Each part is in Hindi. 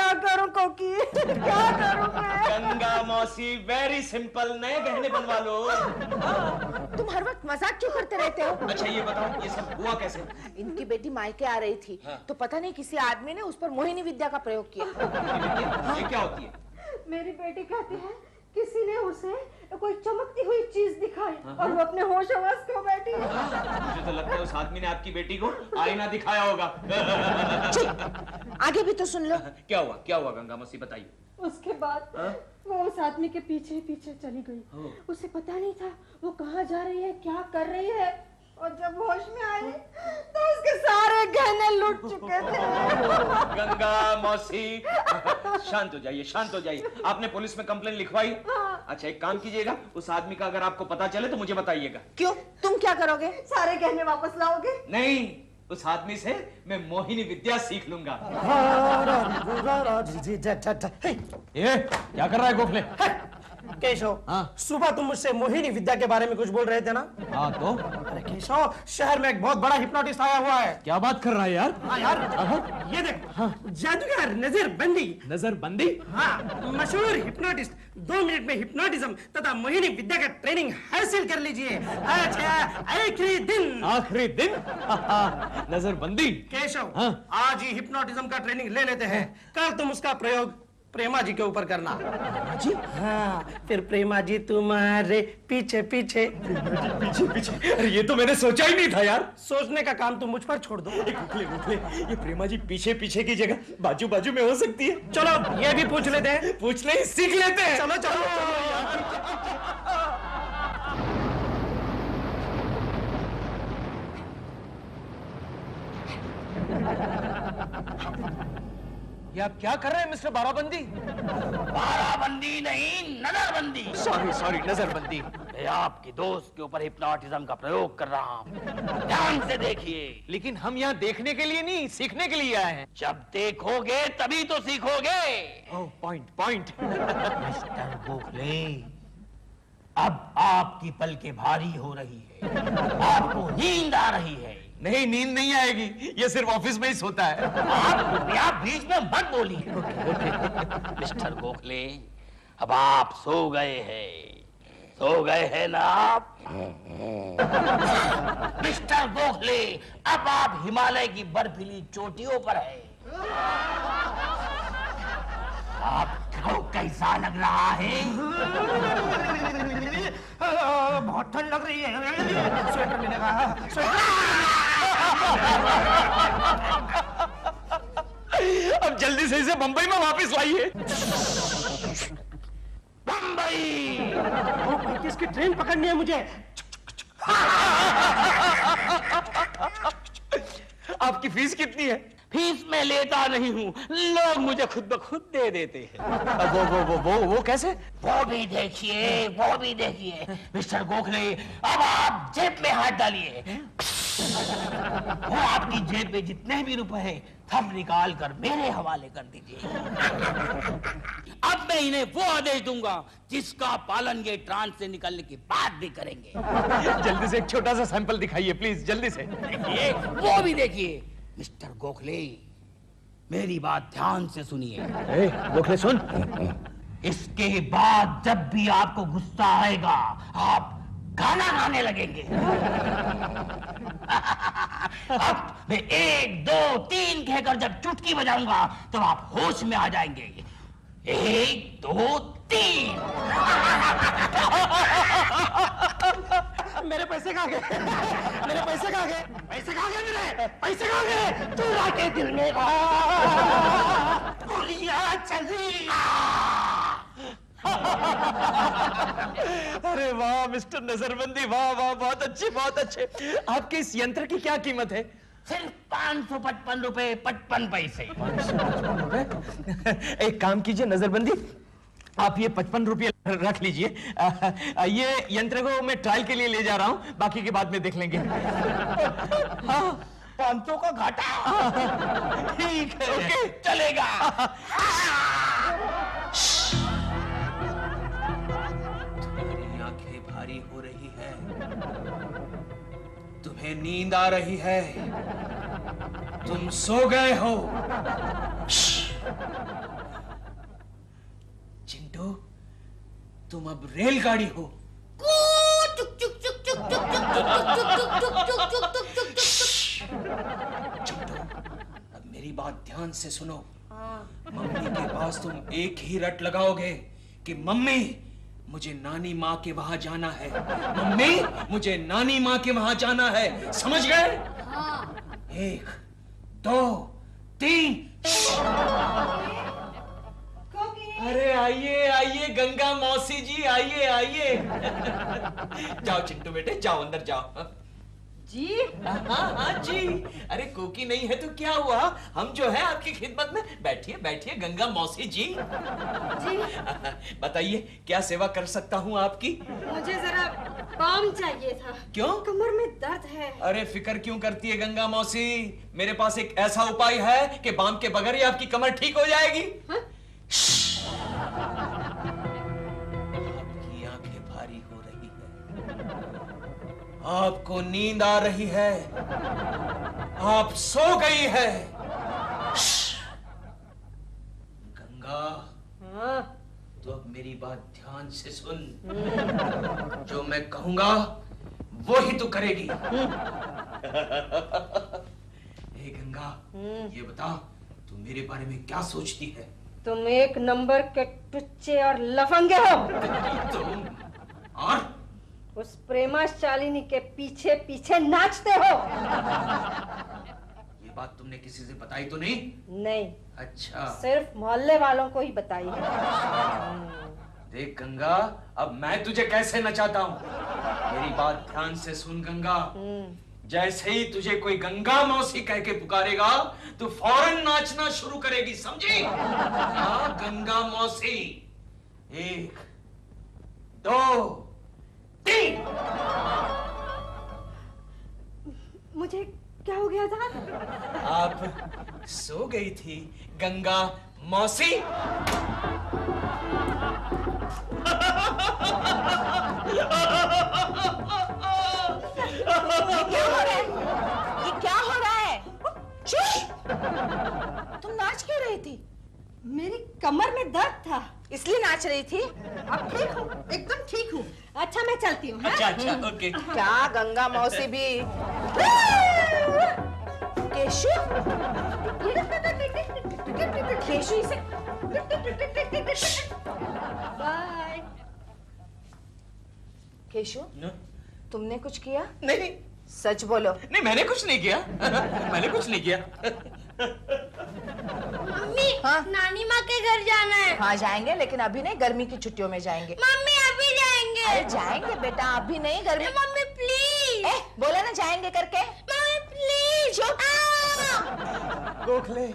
क्या करूं कोकी, क्या करूं मैं? गंगा मौसी वेरी सिंपल, नए गहने बनवा लो। तुम हर वक्त मजाक क्यों करते रहते हो? अच्छा ये बताओ, ये सब हुआ कैसे? इनकी बेटी मायके आ रही थी, तो पता नहीं किसी आदमी ने उस पर मोहिनी विद्या का प्रयोग किया। ये क्या होती है? मेरी बेटी कहती है किसी ने उसे कोई चमकती हुई चीज दिखाई और वो अपने होश हवस खो बैठी है। मुझे तो लगता है उस आदमी ने आपकी बेटी को आईना दिखाया होगा। आगे भी तो सुन लो। क्या हुआ गंगा मौसी बताइए। उसके बाद वो उस आदमी के पीछे पीछे चली गई। उसे पता नहीं था वो कहाँ जा रही है, क्या कर रही है, और जब होश में आई तो उसके सारे गहने लूट चुके थे। गंगा मौसी शांत हो जाइए। आपने पुलिस में कंप्लेन लिखवाई? अच्छा एक काम कीजिएगा, उस आदमी का अगर आपको पता चले तो मुझे बताइएगा। क्यों, तुम क्या करोगे? सारे गहने वापस लाओगे? नहीं, उस आदमी से मैं मोहिनी विद्या सीख लूंगा। ये क्या कर रहा है गोखले? केशव, सुबह तुम मुझसे मोहिनी विद्या के बारे में कुछ बोल रहे थे ना? हाँ तो? अरे केशव, शहर में एक बहुत बड़ा हिप्नोटिस्ट आया हुआ है। क्या बात कर रहा है यार? हाँ यार, ये देख, जादूगर नजरबंदी। नजरबंदी? हाँ, मशहूर हिप्नोटिस्ट 2 मिनट में हिप्नोटिज्म तथा मोहिनी विद्या का ट्रेनिंग हासिल कर लीजिए। अच्छा, आखिरी दिन नजरबंदी। केशव, आज ही हिप्नोटिज्म का ट्रेनिंग ले लेते हैं। कल तुम उसका प्रयोग प्रेमा जी के ऊपर करना। जी? हाँ, फिर प्रेमा जी तुम्हारे पीछे पीछे। पीछे? अरे ये तो मैंने सोचा ही नहीं था यार। सोचने का काम तुम मुझ पर छोड़ दो। गोखले, ये प्रेमा जी पीछे पीछे की जगह बाजू बाजू में हो सकती है। चलो ये भी पूछ लेते हैं। पूछ ले, सीख लेते हैं। चलो चलो ये आप क्या कर रहे हैं मिस्टर बाराबंदी? बाराबंदी नहीं, नजरबंदी। सॉरी, नजरबंदी। मैं आपकी दोस्त के ऊपर हिप्नोटिज्म का प्रयोग कर रहा हूँ, ध्यान से देखिए। लेकिन हम यहाँ देखने के लिए नहीं, सीखने के लिए आए हैं। जब देखोगे तभी तो सीखोगे। पॉइंट। मिस्टर गोखले, अब आपकी पलकें भारी हो रही है, आपको नींद आ रही है। नहीं, नींद नहीं आएगी, ये सिर्फ ऑफिस में ही सोता है। आप बीच में मत बोलिए। मिस्टर गोखले, अब आप सो गए हैं ना आप? मिस्टर गोखले, अब आप हिमालय की बर्फीली चोटियों पर हैं। आपको कैसा लग रहा है? बहुत ठंड लग रही है। स्वेटर मिलेगा? अब जल्दी से इसे बंबई में वापस लाइए। बंबई? 35 की ट्रेन पकड़नी है मुझे। आपकी फीस कितनी है? फीस मैं लेता नहीं हूँ, लोग मुझे खुद ब खुद दे देते हैं। वो कैसे? वो भी देखिए मिस्टर गोखले, अब आप जेब में हाथ डालिए। वो आपकी जेब में जितने भी रुपए हैं सब निकाल कर मेरे हवाले कर दीजिए। अब मैं इन्हें वो आदेश दूंगा जिसका पालन ये ट्रांस से निकलने के बाद भी करेंगे। जल्दी से एक छोटा सा सैंपल दिखाइए प्लीज, जल्दी से। देखिए, वो भी देखिए। मिस्टर गोखले, मेरी बात ध्यान से सुनिए। गोखले सुन। इसके बाद जब भी आपको गुस्सा आएगा आप गाना गाने लगेंगे। अब मैं 1 2 3 कहकर जब चुटकी बजाऊंगा तब आप होश में आ जाएंगे। 1 2 3। मेरे पैसे कहाँ गए? मेरे पैसे कहाँ गए? पैसे कहाँ गए? मेरे पैसे कहाँ गए? तू राके दिल में गोलियां चली। अरे वाह मिस्टर नजरबंदी, वाह, बहुत अच्छे। आपके इस यंत्र की क्या कीमत है? सिर्फ 555 रुपए 55 पैसे। 555 रुपए? एक काम कीजिए नजरबंदी, आप ये 55 रुपये रख लीजिए। ये यंत्र को मैं ट्रायल के लिए ले जा रहा हूँ, बाकी के बाद में देख लेंगे। हाँ, 500 का घाटा। ठीक है, ओके, चलेगा। तुम्हारी आंखें भारी हो रही है, तुम्हें नींद आ रही है, तुम सो गए हो। तुम अब रेलगाड़ी हो। चिंटू, अब मेरी बात ध्यान से सुनो। मम्मी के पास तुम एक ही रट लगाओगे कि मम्मी मुझे नानी माँ के वहां जाना है, मम्मी मुझे नानी माँ के वहां जाना है, समझ गए? हाँ। 1 2 3। अरे आइए आइए गंगा मौसी जी, आइए आइए। जाओ चिंटू बेटे, जाओ अंदर जाओ। जी? हाँ जी। अरे कोकी नहीं है तो क्या हुआ, हम जो है आपकी खिदमत में। बैठिए बैठिए गंगा मौसी जी। जी? बताइए क्या सेवा कर सकता हूँ आपकी? मुझे जरा बाम चाहिए था। क्यों? कमर में दर्द है। अरे फिक्र क्यों करती है गंगा मौसी, मेरे पास एक ऐसा उपाय है कि बाम के बगैर ही आपकी कमर ठीक हो जाएगी। हाँ? आपकी आंखें भारी हो रही है, आपको नींद आ रही है, आप सो गई है। गंगा, हाँ? तो अब मेरी बात ध्यान से सुन। जो मैं कहूंगा वो ही तू करेगी। हे गंगा, ये बता तू मेरे बारे में क्या सोचती है? तुम 1 नंबर के टुच्चे और लफंगे हो। तुम और उस प्रेमा शालिनी के पीछे पीछे नाचते हो। ये बात तुमने किसी से बताई तो नहीं? नहीं। अच्छा, सिर्फ मोहल्ले वालों को ही बताई है। देख गंगा, अब मैं तुझे कैसे नचाता हूँ, मेरी बात ध्यान से सुन गंगा। जैसे ही तुझे कोई गंगा मौसी कह के पुकारेगा तो फौरन नाचना शुरू करेगी, समझी? हाँ गंगा मौसी। 1 2 3। मुझे क्या हो गया था? आप सो गई थी गंगा मौसी। ये क्या हो रहा है? चुप! तुम नाच क्यों रही थी? मेरी कमर में दर्द था, इसलिए नाच रही थी? अब ठीक हूँ, एकदम ठीक हूँ। अच्छा मैं चलती हूँ। अच्छा अच्छा ओके। क्या गंगा मौसी भी? केशु? केशु इसे बाय। केशु, तुमने कुछ किया? नहीं सच बोलो। नहीं, मैंने कुछ नहीं किया। मैंने कुछ नहीं किया। मम्मी, हाँ? नानी माँ के घर जाना है। हाँ जाएंगे, लेकिन अभी नहीं, गर्मी की छुट्टियों में जाएंगे। मम्मी अभी जाएंगे। अरे जाएंगे बेटा, अभी नहीं, गर्मी। Mummy please. बोला ना जाएंगे करके। Mummy please. गोखले,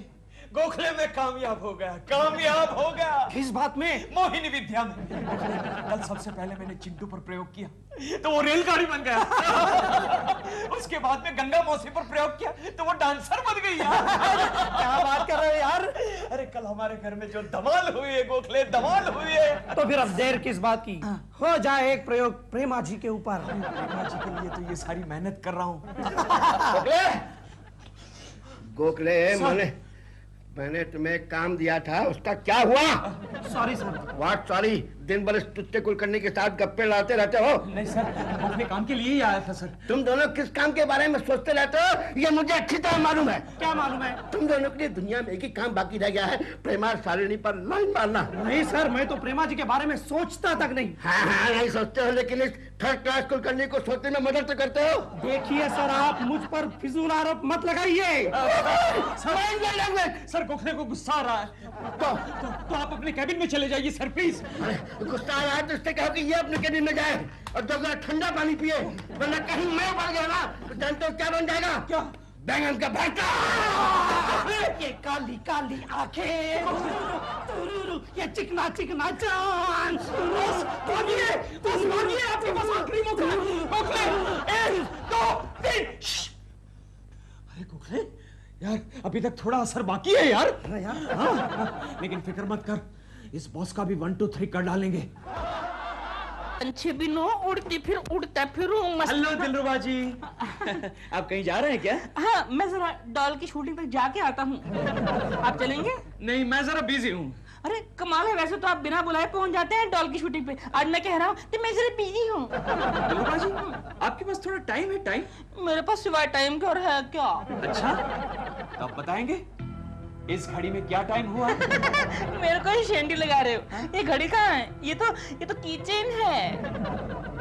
गोखले में कामयाब हो गया, कामयाब हो गया। किस बात में? मोहिनी विद्या में। कल सबसे पहले मैंने चिंटू पर प्रयोग किया तो वो रेलगाड़ी बन गया। उसके बाद में गंगा मौसी पर प्रयोग किया तो वो डांसर बन गई यार। क्या बात कर रहे हो यार? अरे कल हमारे घर में जो धमाल हुई है गोखले, धमाल हुई है। तो फिर अब देर किस बात की? हो जाए एक प्रयोग प्रेमा जी के ऊपर। प्रेमा जी के लिए तो ये सारी मेहनत कर रहा हूँ। गोखले, मैंने तुम्हें काम दिया था, उसका क्या हुआ? Sorry sir. What sorry? दिन भर इस टुच्चे कुलकर्णी के साथ गप्पे लड़ाते रहते हो। नहीं सर, अपने काम के लिए ही आया था सर। तुम दोनों किस काम के बारे में सोचते रहते हो ये मुझे अच्छी तरह मालूम है। क्या मालूम है? तुम दोनों के लिए दुनिया में एक ही काम बाकी रह गया है, प्रेमा शालिनी पर लाइन मारना। नहीं सर, मैं तो प्रेमा जी के बारे में सोचता तक नहीं। हाँ नहीं सोचते हो, लेकिन इस 3rd क्लास कुलकर्णी को सोचने में मदद तो करते हो। देखिए सर, आप मुझ पर फिजूल आरोप मत लगाइए। सर गोखले को गुस्सा आ रहा है तो आप अपने कैबिन में चले जाइए सर प्लीज। गुस्सा आ रहा है तो उससे कहो कि ये अपने कैबिन में जाए और 2 गिलास ठंडा पानी पिए, वरना कहीं मैं उबल गया ना तो जानते हो क्या बन जाएगा? क्या? बैंगन का भरता। ये काली काली आंखें, ये चिकना चिकना जान। भागिए, आपके पास आखिरी मौका है। गोखले, 1 2 3। अरे गोखले यार, अभी तक थोड़ा असर बाकी है यार। हाँ, लेकिन फिक्र मत कर, इस बॉस का भी 1 2 3 कर डालेंगे। पंछी बिनो उड़ती फिर उड़ता फिरूं मस्त। हेलो दिलरुबा जी। आप कहीं जा रहे हैं क्या? हाँ, मैं जरा डॉल की शूटिंग तक जाके आता हूँ। आप चलेंगे? नहीं, मैं जरा बिजी हूँ। अरे कमाल है, वैसे तो आप बिना बुलाए पहुंच जाते हैं डॉल की शूटिंग पे। आज मैं कह रहा हूँ कि मैं जरा बिजी हूँ। दिलरुबा जी, आपके पास थोड़ा टाइम है? टाइम मेरे पास सिवाय टाइम के और है क्या? अच्छा, तो आप बताएंगे इस घड़ी में क्या टाइम हुआ? मेरे को ही शेंडी लगा रहे हो। ये घड़ी कहाँ है? ये तो कीचेन है।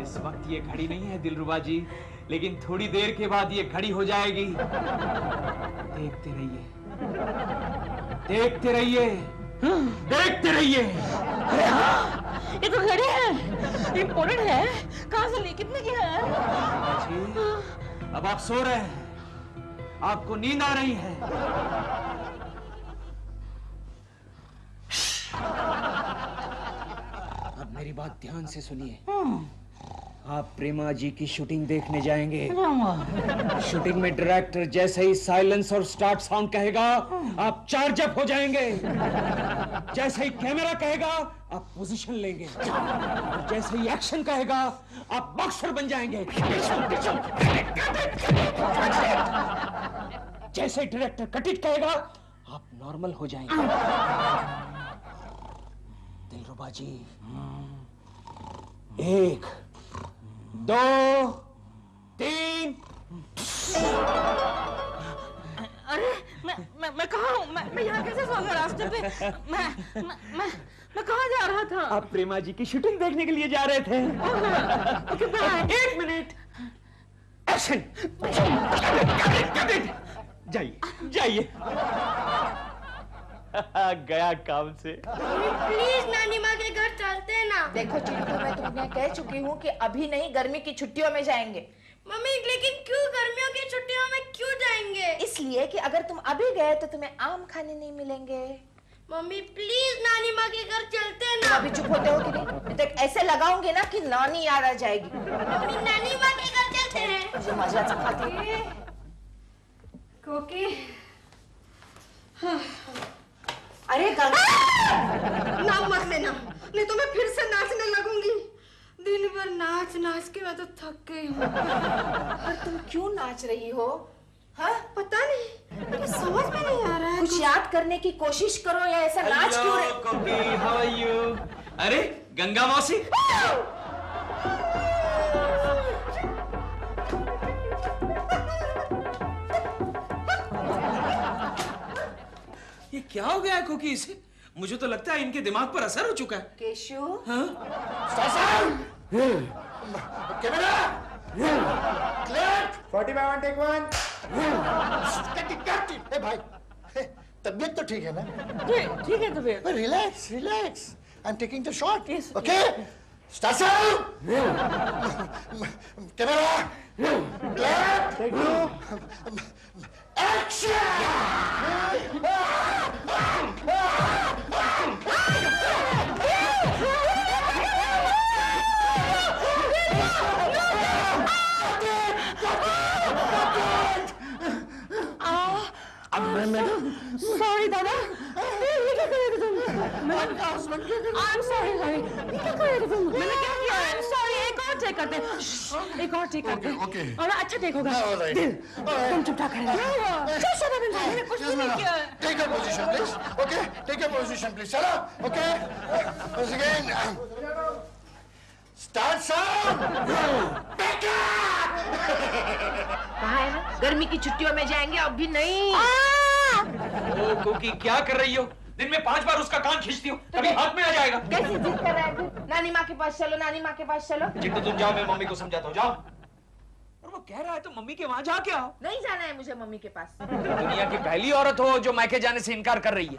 इस वक्त ये घड़ी नहीं है दिलरुबा जी, लेकिन थोड़ी देर के बाद ये घड़ी हो जाएगी। देखते रहिए, देखते रहिए, देखते रहिए। अरे हाँ, ये तो घड़ी है, इम्पोर्टेड है। कहाँ से ली, कितने की है? अब आप सो रहे हैं, आपको नींद आ रही है। अब मेरी बात ध्यान से सुनिए। आप प्रेमा जी की शूटिंग देखने जाएंगे। शूटिंग में डायरेक्टर जैसे ही साइलेंस और स्टार्ट साउंड कहेगा, आप चार्ज अप हो जाएंगे। जैसे ही कैमरा कहेगा, आप पोजीशन लेंगे। और जैसे ही एक्शन कहेगा, आप बॉक्सर बन जाएंगे। जैसे ही डायरेक्टर कट इट कहेगा, आप नॉर्मल हो जाएंगे। दिलरुबा जी, 1 2 3। अरे मैं कहाँ हूँ? मैं यहाँ कैसे सो गया रास्ते पे? मैं कहाँ जा रहा था? आप प्रेमा जी की शूटिंग देखने के लिए जा रहे थे। 1 मिनट, एक्शन। जाइए जाइए। गया काम से। प्लीज नानी माँ के घर चलते हैं ना। देखो चिंटू, मैं तुम्हें कह चुकी हूँ कि अभी नहीं, गर्मी की छुट्टियों में जाएंगे। मम्मी लेकिन क्यों गर्मियों की छुट्टियों में क्यों जाएंगे? इसलिए कि अगर तुम अभी गए तो तुम्हें आम खाने नहीं मिलेंगे। मम्मी प्लीज नानी माँ के घर चलते हैं ना। अभी चुप होते हो कि नहीं? तो ऐसे लगाऊंगे ना कि नानी याद आ जाएगी। मम्मी नानी माँ के घर चलते हैं। मुझे मजा सिखाती। कोकी, अरे नाम मत लेना, नहीं तो मैं फिर से नाचने लगूंगी। दिन भर नाच नाच के मैं तो थक गई हूँ। और तुम क्यों नाच रही हो? हाँ? पता नहीं, मुझे समझ में नहीं आ रहा है। कुछ याद करने की कोशिश करो, या ऐसा नाच क्यों रहे? कोकी, हाउ आर यू? अरे गंगा मौसी, ये क्या हो गया है कोकी इसे? मुझे तो लगता है इनके दिमाग पर असर हो चुका है। केशु, हाँ? Camera, click, 45 take 1। ए भाई, तबीयत तो ठीक है ना? ठीक है तबीयत। Relax relax, I am taking the shot. Okay, start sound, camera, click, take 2, action. Sorry दादा, ये क्या कर रहे थे तुम? I'm sorry, ये क्या कर रहे थे तुम? मैंने क्या किया? I'm sorry, एक और टेक करते हैं। एक और टेक करते हैं। Okay. और अच्छा टेक होगा। तुम चुप कर रहे। मैंने कुछ भी नहीं किया। Take your position, please. Okay, take your position, please. Shut up. Okay. Once again. Start sound. Pick up. कहाँ है ना? गर्मी की छुट्टियों में जाएंगे, अब भी नहीं। ओ कोकी, क्या कर रही हो? दिन में 5 बार उसका कान खींचती हो, कभी हाथ में आ जाएगा। कैसी जिद कर रहा है तू? नानी माँ के पास चलो, नानी माँ के पास चलो। चिंटू तुम जाओ, मैं मम्मी को समझाता हूँ, जाओ। और वो कह रहा है तो मम्मी के वहां जाके आओ। नहीं जाना है मुझे मम्मी के पास। दुनिया की पहली औरत हो जो मायके जाने से इनकार कर रही है।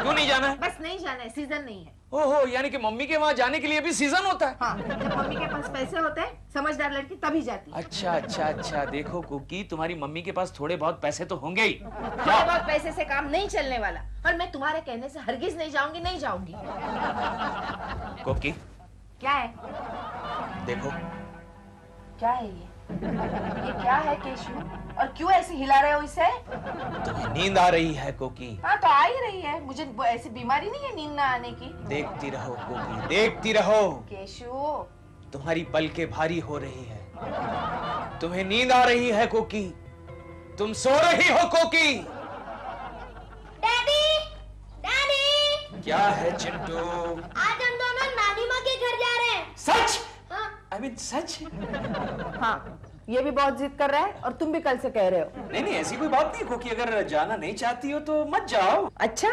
क्यों नहीं जाना है? बस नहीं जाना है, सीजन नहीं है। ओहो, यानी कि मम्मी के वहां जाने के लिए भी सीजन होता है। हाँ, जब मम्मी के पास पैसे होते हैं, समझदार लड़की तभी जाती है। अच्छा अच्छा अच्छा, देखो कुकी, तुम्हारी मम्मी के पास थोड़े बहुत पैसे तो होंगे ही। थोड़े बहुत पैसे से काम नहीं चलने वाला, और मैं तुम्हारे कहने से हरगिज नहीं जाऊंगी, नहीं जाऊंगी। कुकी, क्या है? देखो। क्या है ये क्या है केशु? और क्यों ऐसे हिला रहे हो इसे? तुम्हें नींद आ रही है कोकी? हाँ तो आ ही रही है, मुझे ऐसी बीमारी नहीं है नींद ना आने की। देखती रहो कोकी, देखती रहो। केशु, तुम्हारी पलकें भारी हो रही है, तुम्हें नींद आ रही है कोकी, तुम सो रही हो कोकी। डैडी, डैडी, क्या है चिंटू? आज हम दोनों नानी माँ के घर जा रहे हैं। सच? हाँ। I mean, सच? हाँ, ये भी बहुत जिद कर रहा है और तुम भी कल से कह रहे हो। नहीं नहीं, ऐसी कोई बात नहीं को कि अगर जाना नहीं चाहती हो तो मत जाओ। अच्छा,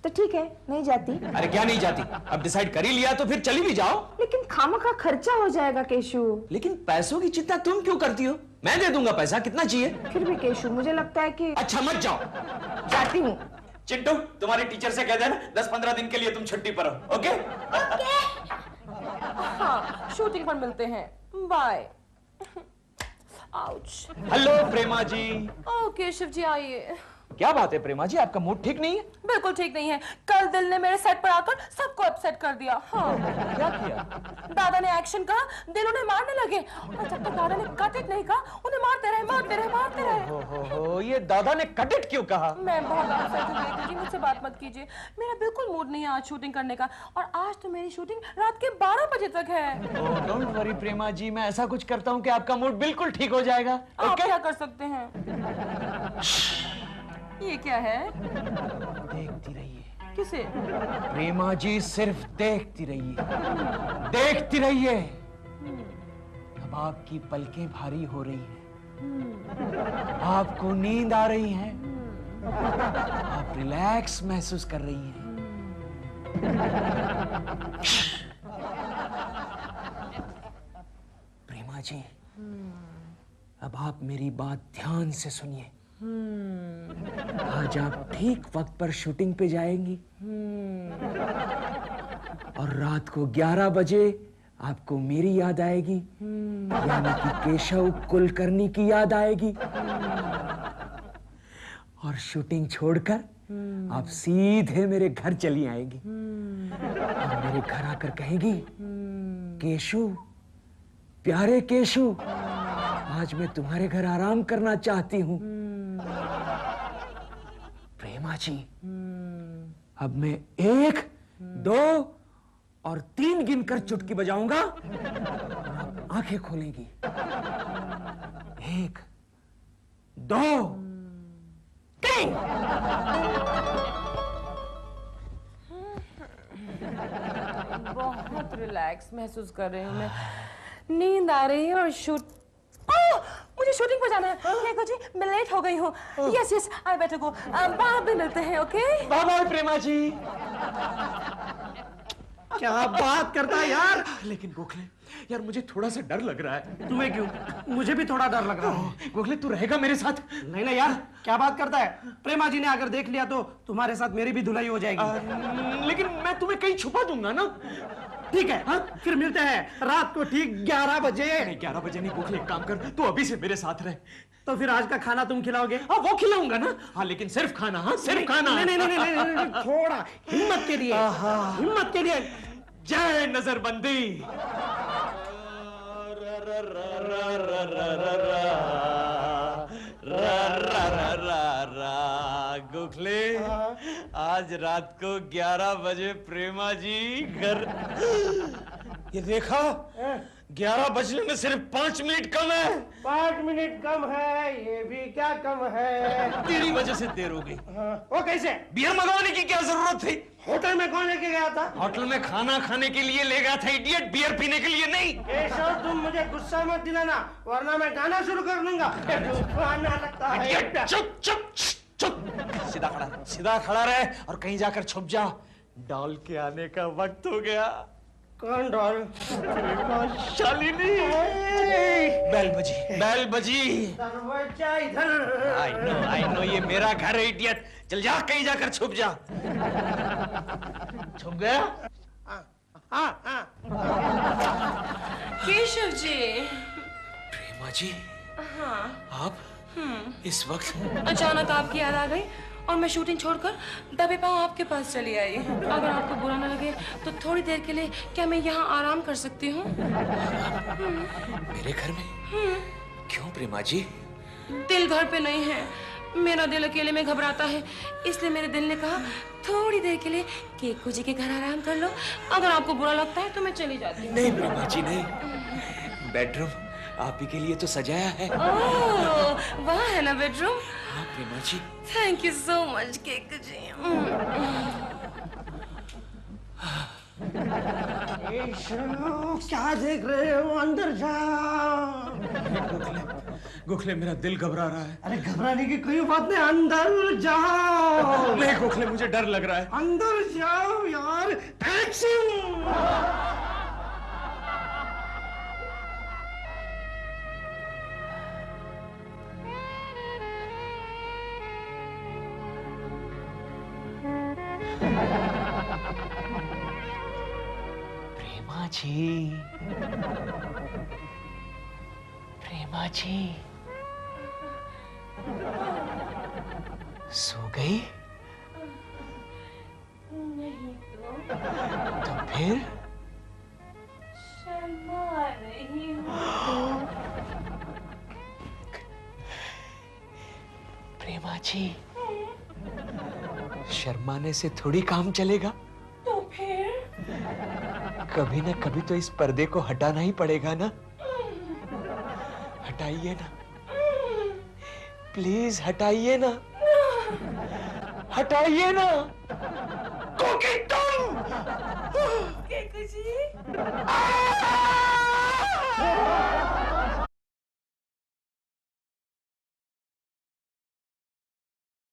तो ठीक है, नहीं जाती। अरे क्या नहीं जाती? अब डिसाइड कर ही लिया तो फिर चली भी जाओ। लेकिन खामखा खर्चा हो जाएगा केशु। लेकिन पैसों की चिंता तुम क्यों करती हो? मैं दे दूंगा पैसा, कितना चाहिए? फिर भी केशु, मुझे लगता है कि अच्छा मत जाओ। जाती हूँ। चिंटू, तुम्हारे टीचर से कह देना 10-15 दिन के लिए तुम छुट्टी पर हो, ओके? हाँ, शूटिंग पर मिलते हैं। बाय। आउच। हेलो प्रेमा जी। ओ केशव जी आइए। क्या बात है प्रेमा जी, आपका मूड ठीक नहीं है? बिल्कुल ठीक नहीं है। कल दिल ने मेरे सेट पर आकर सबको अपसेट कर दिया। हाँ। क्या किया? दादा ने एक्शन कहा, दिल उन्हें मारने लगे और जब तक दादा ने कट इट नहीं कहा, उन्हें मारते रहे। हो, ये दादा ने कट इट क्यों कहा? मैं बहुत अपसेट हूँ बेटी जी, मुझसे बात मत कीजिए। मेरा बिल्कुल मूड नहीं है आज शूटिंग करने का और आज तो मेरी शूटिंग रात के 12 बजे तक है। डोंट वरी प्रेमा जी, मैं ऐसा कुछ करता हूँ कि आपका मूड बिल्कुल ठीक हो जाएगा। आप क्या कर सकते हैं? ये क्या है? देखती रहिए। किसे? प्रेमा जी, सिर्फ देखती रहिए, देखती रहिए। अब आपकी पलकें भारी हो रही हैं, आपको नींद आ रही है, आप रिलैक्स महसूस कर रही हैं। प्रेमा जी, अब आप मेरी बात ध्यान से सुनिए। आज आप ठीक वक्त पर शूटिंग पे जाएंगी और रात को 11 बजे आपको मेरी याद आएगी, यानी कि केशव कुलकर्णी की याद आएगी और शूटिंग छोड़कर आप सीधे मेरे घर चली आएगी और मेरे घर आकर कहेगी, केशु, प्यारे केशु, आज मैं तुम्हारे घर आराम करना चाहती हूँ। प्रेमा जी, अब मैं 1, 2 और 3 गिनकर चुटकी बजाऊंगा और आप आंखें खोलेंगी। 1, 2, 3। बहुत रिलैक्स महसूस कर रही हूँ मैं। नींद आ रही है और मुझे शूटिंग पर जाना है। देखो जी, मैं लेट हो गई हूँ। यस यस, आई बेटर गो। बाद में मिलते हैं, ओके? बाय बाय प्रेमा जी। क्या बात करता है यार। लेकिन गोखले यार, मुझे थोड़ा सा डर लग रहा है। तुम्हें क्यों? मुझे भी थोड़ा डर लग रहा है। गोखले, तू रहेगा मेरे साथ? नहीं नहीं यार, क्या बात करता है। प्रेमा जी ने अगर देख लिया तो तुम्हारे साथ मेरी भी धुलाई हो जाएगी। लेकिन मैं तुम्हें कहीं छुपा दूंगा ना। ठीक है, हाँ? फिर मिलते हैं रात को ठीक 11 बजे। नहीं, 11 बजे नहीं गोखले, एक काम कर, तू अभी से मेरे साथ रहे। तो फिर आज का खाना तुम खिलाओगे? हाँ, वो खिलाऊंगा ना। हाँ, लेकिन सिर्फ खाना। हाँ, सिर्फ खाना। नहीं नहीं नहीं नहीं, नहीं, नहीं, थोड़ा हिम्मत के लिए, हिम्मत के लिए। जय नजरबंदी। गोखले, आज रात को 11 बजे प्रेमा जी घर। ये देखा, 11 बजने में सिर्फ 5 मिनट कम है। 5 मिनट कम है, ये भी क्या कम है। तेरी वजह से देर हो गई। वो कैसे? बियर मंगवाने की क्या जरूरत थी? होटल में कौन लेके गया था? होटल में खाना खाने के लिए ले गया था इडियट, बियर पीने के लिए नहीं। केशव, तुम मुझे गुस्सा मत दिलाना, वरना मैं गाना शुरू कर दूंगा। आना लगता है। चुप चुप चुप, सीधा खड़ा रहे और कहीं जाकर छुप जा। डॉल के आने का वक्त हो गया। कौन डॉल? शालिनी। बेल बजी, बेल बजी। दरवाजा इधर। आई नो, ये मेरा घर है इडियट। चल जा, कहीं जाकर छुप जा। छुप गया? केशव जी। प्रेमा जी। हाँ। आप इस वक्त? अचानक आपकी याद आ गई और मैं शूटिंग छोड़कर दबे पांव आपके पास चली आई। अगर आपको बुरा ना लगे तो थोड़ी देर के लिए क्या मैं यहाँ आराम कर सकती हूँ? मेरे घर में? क्यों प्रेमा जी? दिल घर पे नहीं है, मेरा दिल अकेले में घबराता है, इसलिए मेरे दिल ने कहा थोड़ी देर के लिए केकू जी के घर आराम कर लो। अगर आपको बुरा लगता है तो मैं चली जाती हूँ। नहीं प्रेमा जी, नहीं। बेडरूम आप ही के लिए तो सजाया है। ओह, वहाँ है ना बेडरूम? हाँ Prema ji. Thank you so much Keku ji. क्या देख रहे हो? अंदर जाओ। गोखले मेरा दिल घबरा रहा है। अरे घबराने की कोई बात नहीं, अंदर जाओ। नहीं गोखले, मुझे डर लग रहा है। अंदर जाओ यार। एक्शन। प्रेमा जी, प्रेमा जी सो गई? नहीं तो फिर? शर्मा रही हूँ। प्रेमा जी, शर्माने से थोड़ी काम चलेगा। तो फिर? कभी ना कभी तो इस पर्दे को हटाना ही पड़ेगा ना। हटाइए ना, प्लीज हटाइए ना, हटाइए ना। केकू जी।